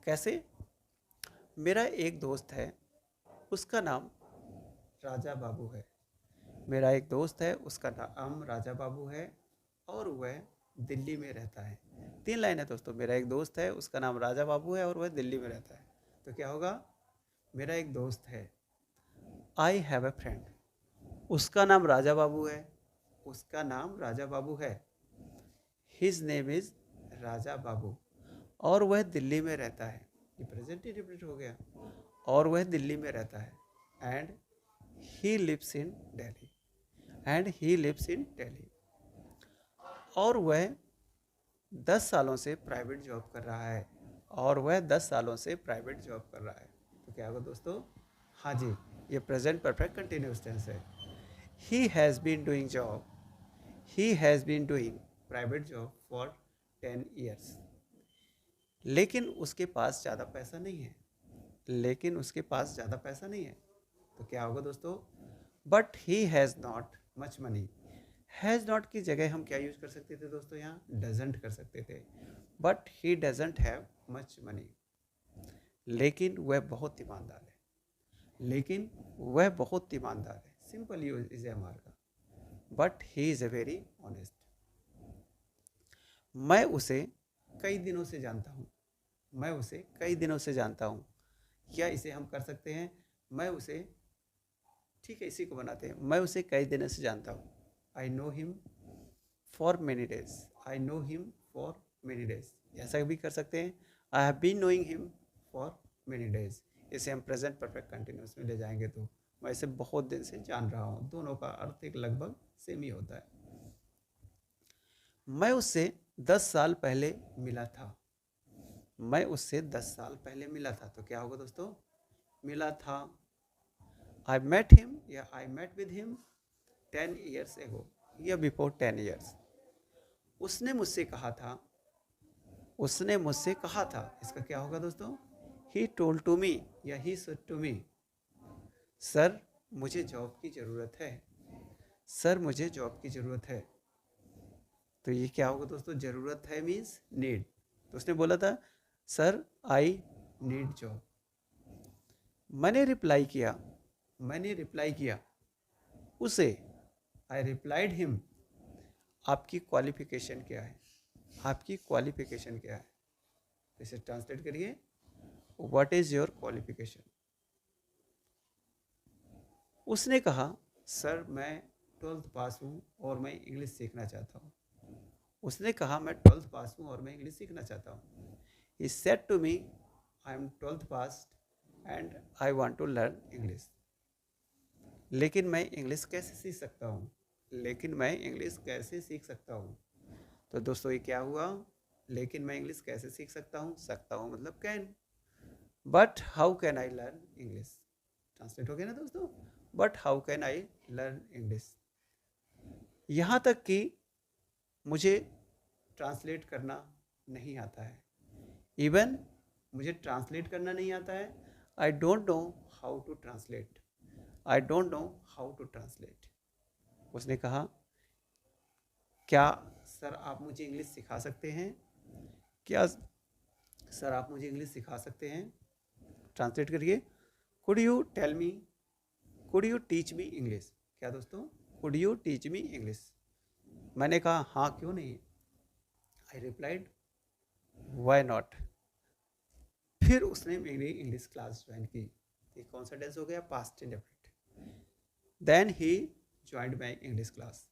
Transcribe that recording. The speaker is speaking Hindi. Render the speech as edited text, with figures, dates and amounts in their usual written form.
कैसे? मेरा एक दोस्त है, उसका नाम राजा बाबू है। मेरा एक दोस्त है, उसका नाम राजा बाबू है और वह दिल्ली में रहता है। 3 लाइन है दोस्तों। मेरा एक दोस्त है, उसका नाम राजा बाबू है और वह दिल्ली में रहता है। तो क्या होगा? मेरा एक दोस्त है, आई हैव ए फ्रेंड। उसका नाम राजा बाबू है, उसका नाम राजा बाबू है। His name is Raja Babu और वह दिल्ली में रहता है। ये प्रेजेंट ही रिपीट हो गया। और वह दिल्ली में रहता है। And he lives in Delhi. And he lives in Delhi. और वह 10 सालों से प्राइवेट जॉब कर रहा है। और वह 10 सालों से प्राइवेट जॉब कर रहा है। तो क्या होगा दोस्तों? हाँ जी, ये प्रेजेंट परफेक्ट कंटिन्यूअस टेंस है। He has been doing job. He has been doing private job for 10 years. लेकिन उसके पास ज़्यादा पैसा नहीं है। लेकिन उसके पास ज़्यादा पैसा नहीं है। तो क्या होगा दोस्तों? But he has not much money. Has not की जगह हम क्या यूज कर सकते थे दोस्तों? यहाँ डजेंट कर सकते थे। But he doesn't have much money. लेकिन वह बहुत ईमानदार है। लेकिन वह बहुत ईमानदार है। Simple use is M R का। But he is a very honest. मैं उसे कई दिनों से जानता हूँ। मैं उसे कई दिनों से जानता हूँ। क्या इसे हम कर सकते हैं? मैं उसे, ठीक है, इसी को बनाते हैं। मैं उसे कई दिनों से जानता हूँ। I know him for many days. I know him for many days. ऐसा भी कर सकते हैं, I have been knowing him for many days. इसे हम प्रेजेंट परफेक्ट कंटिन्यूस में ले जाएंगे तो मैं इसे बहुत दिन से जान रहा हूँ। दोनों का अर्थ एक लगभग सेम ही होता है। मैं उससे 10 साल पहले मिला था। मैं उससे 10 साल पहले मिला था। तो क्या होगा दोस्तों? मिला था। आई मेट हिम या I met with him 10 years ago या बिफोर 10 ईयर्स। उसने मुझसे कहा था। उसने मुझसे कहा था। इसका क्या होगा दोस्तों? ही टोल्ड टू मी या he said to me. Sir मुझे जॉब की ज़रूरत है। सर मुझे जॉब की ज़रूरत है। तो ये क्या होगा दोस्तों? ज़रूरत है मीन्स नीड। तो उसने बोला था सर आई नीड जॉब। मैंने रिप्लाई किया। मैंने रिप्लाई किया उसे। I replied him. आपकी क्वालिफिकेशन क्या है? आपकी क्वालिफिकेशन क्या है? इसे ट्रांसलेट करिए। What is your qualification? उसने कहा सर मैं 12th पास हूँ और मैं इंग्लिश सीखना चाहता हूँ। उसने कहा मैं 12th पास हूँ और मैं इंग्लिश सीखना चाहता हूँ। He said to me, I am 12th passed and I want to learn English. लेकिन मैं इंग्लिश कैसे सीख सकता हूँ? लेकिन मैं इंग्लिश कैसे सीख सकता हूँ? तो दोस्तों ये क्या हुआ? लेकिन मैं इंग्लिश कैसे सीख सकता हूँ? सकता हूँ मतलब can. But how can I learn English? Translate हो गया ना दोस्तों? But how can I learn English? यहाँ तक कि मुझे ट्रांसलेट करना नहीं आता है। इवन मुझे ट्रांसलेट करना नहीं आता है। I don't know how to translate. I don't know how to translate. उसने कहा क्या सर आप मुझे इंग्लिश सिखा सकते हैं? क्या सर आप मुझे इंग्लिश सिखा सकते हैं? ट्रांसलेट करिए। Could you tell me, could you teach me English? क्या दोस्तों? Could you teach me English? मैंने कहा हाँ क्यों नहीं। I replied why not. फिर उसने मेरी इंग्लिश क्लास ज्वाइन की। ये कौन सा टेंस हो गया? Past indefinite. Then he joined my English class.